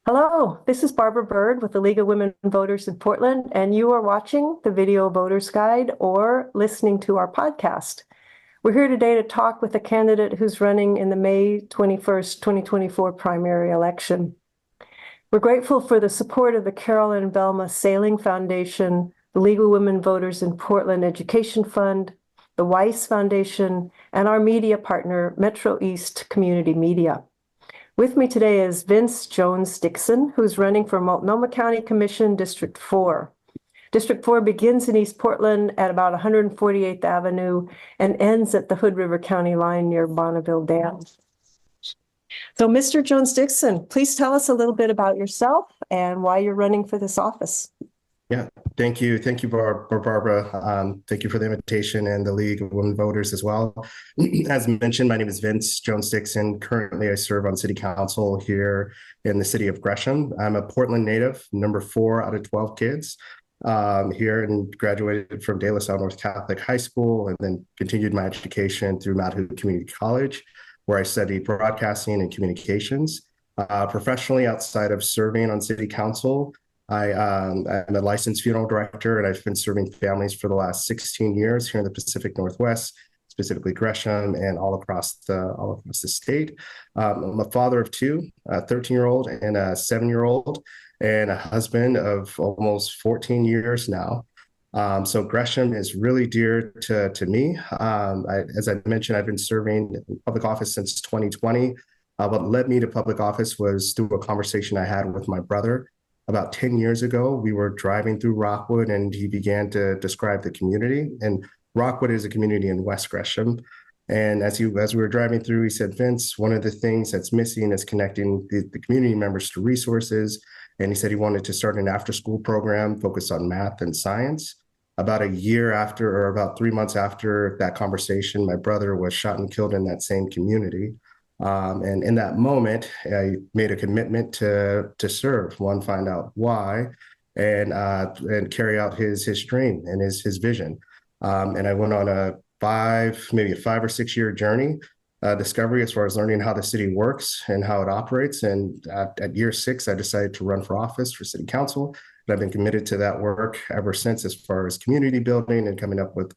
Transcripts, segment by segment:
Hello, this is Barbara Bird with the League of Women Voters in Portland, and you are watching the Video Voters Guide or listening to our podcast. We're here today to talk with a candidate who's running in the May 21st, 2024 primary election. We're grateful for the support of the Carol and Velma Sailing Foundation, the League of Women Voters in Portland Education Fund, the Weiss Foundation, and our media partner, Metro East Community Media. With me today is Vince Jones-Dixon, who's running for Multnomah County Commission District 4. District 4 begins in East Portland at about 148th Avenue and ends at the Hood River County line near Bonneville Dam. So, Mr. Jones-Dixon, please tell us a little bit about yourself and why you're running for this office. Yeah, thank you. Thank you, Barbara. Thank you for the invitation and the League of Women Voters as well. As mentioned, my name is Vince Jones-Dixon. Currently, I serve on City Council here in the city of Gresham. I'm a Portland native, number 4 out of 12 kids here, and graduated from De La Salle North Catholic High School and then continued my education through Mount Hood Community College, where I studied broadcasting and communications. Professionally, outside of serving on City Council, I'm a licensed funeral director, and I've been serving families for the last 16 years here in the Pacific Northwest, specifically Gresham and all across the state. I'm a father of 2, a 13-year-old and a 7-year-old, and a husband of almost 14 years now. So Gresham is really dear to me. As I mentioned, I've been serving in public office since 2020. What led me to public office was through a conversation I had with my brother. About 10 years ago, we were driving through Rockwood, and he began to describe the community. And Rockwood is a community in West Gresham. And as we were driving through, he said, Vince, one of the things that's missing is connecting the community members to resources. And he said he wanted to start an after-school program focused on math and science. About a year after, or about 3 months after that conversation, my brother was shot and killed in that same community. And in that moment, I made a commitment to serve, find out why, and carry out his dream and his vision. And I went on maybe a 5 or 6 year journey, discovery as far as learning how the city works and how it operates. And at year 6, I decided to run for office for city council. And I've been committed to that work ever since, as far as community building and coming up with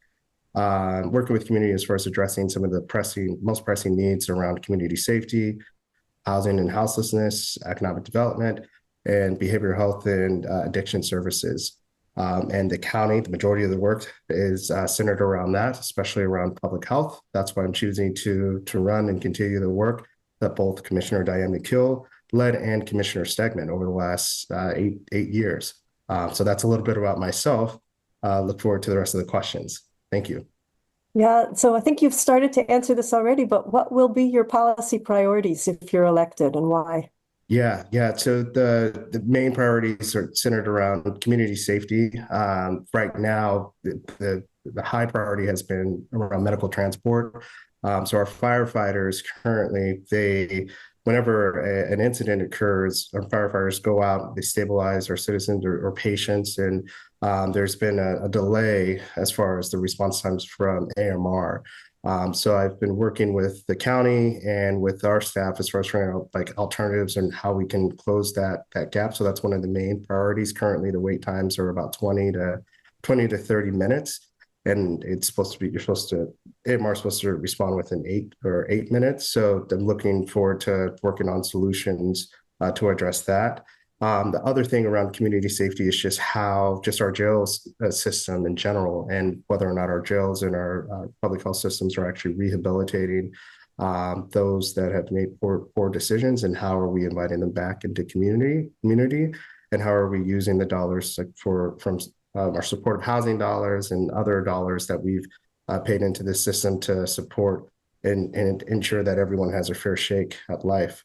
working with community as far as addressing some of the most pressing needs around community safety, housing and houselessness, economic development, and behavioral health and addiction services. And the county, the majority of the work is centered around that, especially around public health. That's why I'm choosing to run and continue the work that both Commissioner Diane McKill led and Commissioner Stegman over the last eight years. So that's a little bit about myself. Look forward to the rest of the questions. Thank you. Yeah, so I think you've started to answer this already, but what will be your policy priorities if you're elected, and why? Yeah. So the main priorities are centered around community safety. Right now, the high priority has been around medical transport. So our firefighters currently, whenever an incident occurs, our firefighters go out, they stabilize our citizens or patients, and there's been a delay as far as the response times from AMR. So I've been working with the county and with our staff as far as trying out like alternatives and how we can close that gap. So that's one of the main priorities. Currently, the wait times are about 20 to 30 minutes. And it's supposed to be, AMR is supposed to respond within 8 minutes. So I'm looking forward to working on solutions to address that. The other thing around community safety is just our jails system in general, and whether or not our jails and our public health systems are actually rehabilitating those that have made poor decisions, and how are we inviting them back into community, and how are we using the dollars from our supportive housing dollars and other dollars that we've paid into the system to support and ensure that everyone has a fair shake at life.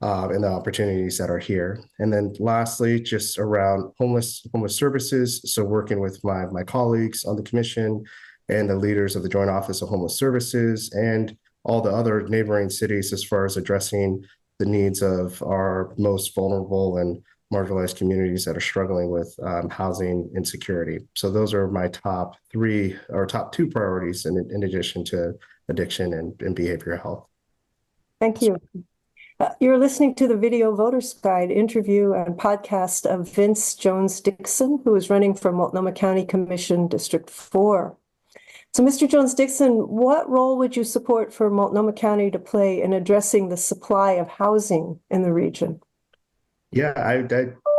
And the opportunities that are here. And then lastly, just around homeless services. So working with my colleagues on the commission and the leaders of the Joint Office of Homeless Services and all the other neighboring cities as far as addressing the needs of our most vulnerable and marginalized communities that are struggling with housing insecurity. So those are my top 2 priorities in addition to addiction and behavioral health. Thank you. You're listening to the Video Voters Guide interview and podcast of Vince Jones-Dixon, who is running for Multnomah County Commission District 4. So, Mr. Jones-Dixon, what role would you support for Multnomah County to play in addressing the supply of housing in the region? Yeah,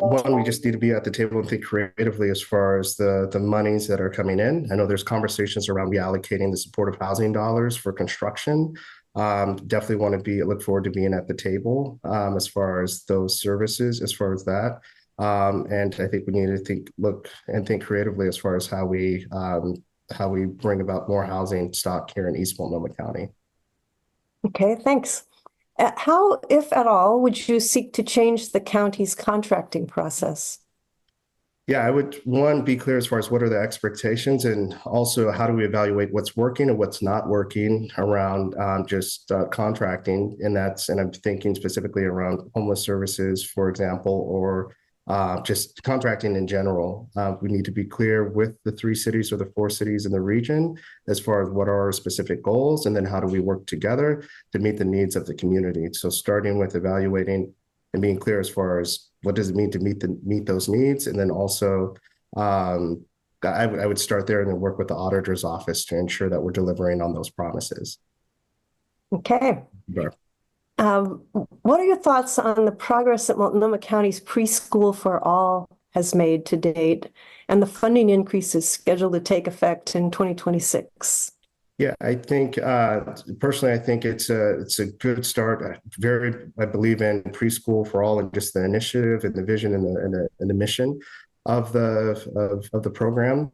one, we just need to be at the table and think creatively as far as the monies that are coming in. I know there's conversations around reallocating the supportive housing dollars for construction. Definitely want to look forward to being at the table as far as those services, as far as that. And I think we need to think creatively as far as how we bring about more housing stock here in East Multnomah County. Okay, thanks. How, if at all, would you seek to change the county's contracting process? Yeah, I would, one, be clear as far as what are the expectations, and also how do we evaluate what's working and what's not working around contracting. And I'm thinking specifically around homeless services, for example, or just contracting in general. We need to be clear with the 3 cities or the 4 cities in the region as far as what are our specific goals, and then how do we work together to meet the needs of the community. So starting with evaluating and being clear as far as what does it mean to meet those needs, and then also I would start there and then work with the auditor's office to ensure that we're delivering on those promises. Okay. Sure. What are your thoughts on the progress that Multnomah County's Preschool for All has made to date, and the funding increases scheduled to take effect in 2026? Yeah, I think personally, I think it's a good start. I believe in preschool for all, and just the initiative and the vision and the mission of the program.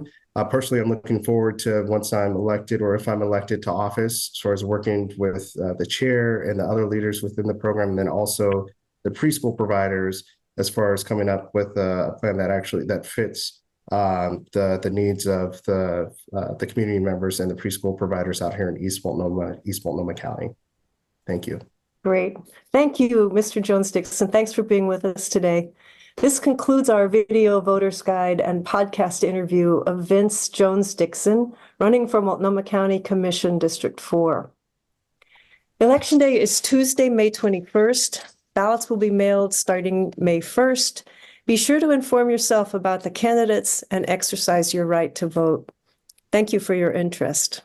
Personally, I'm looking forward to, once I'm elected, or if I'm elected to office, as far as working with the chair and the other leaders within the program, and then also the preschool providers, as far as coming up with a plan that fits the needs of the community members and the preschool providers out here in East Multnomah County. Thank you. Great. Thank you, Mr. Jones-Dixon. Thanks for being with us today. This concludes our Video Voters Guide and podcast interview of Vince Jones-Dixon, running for Multnomah County Commission District 4. Election Day is Tuesday, May 21st. Ballots will be mailed starting May 1st. Be sure to inform yourself about the candidates and exercise your right to vote. Thank you for your interest.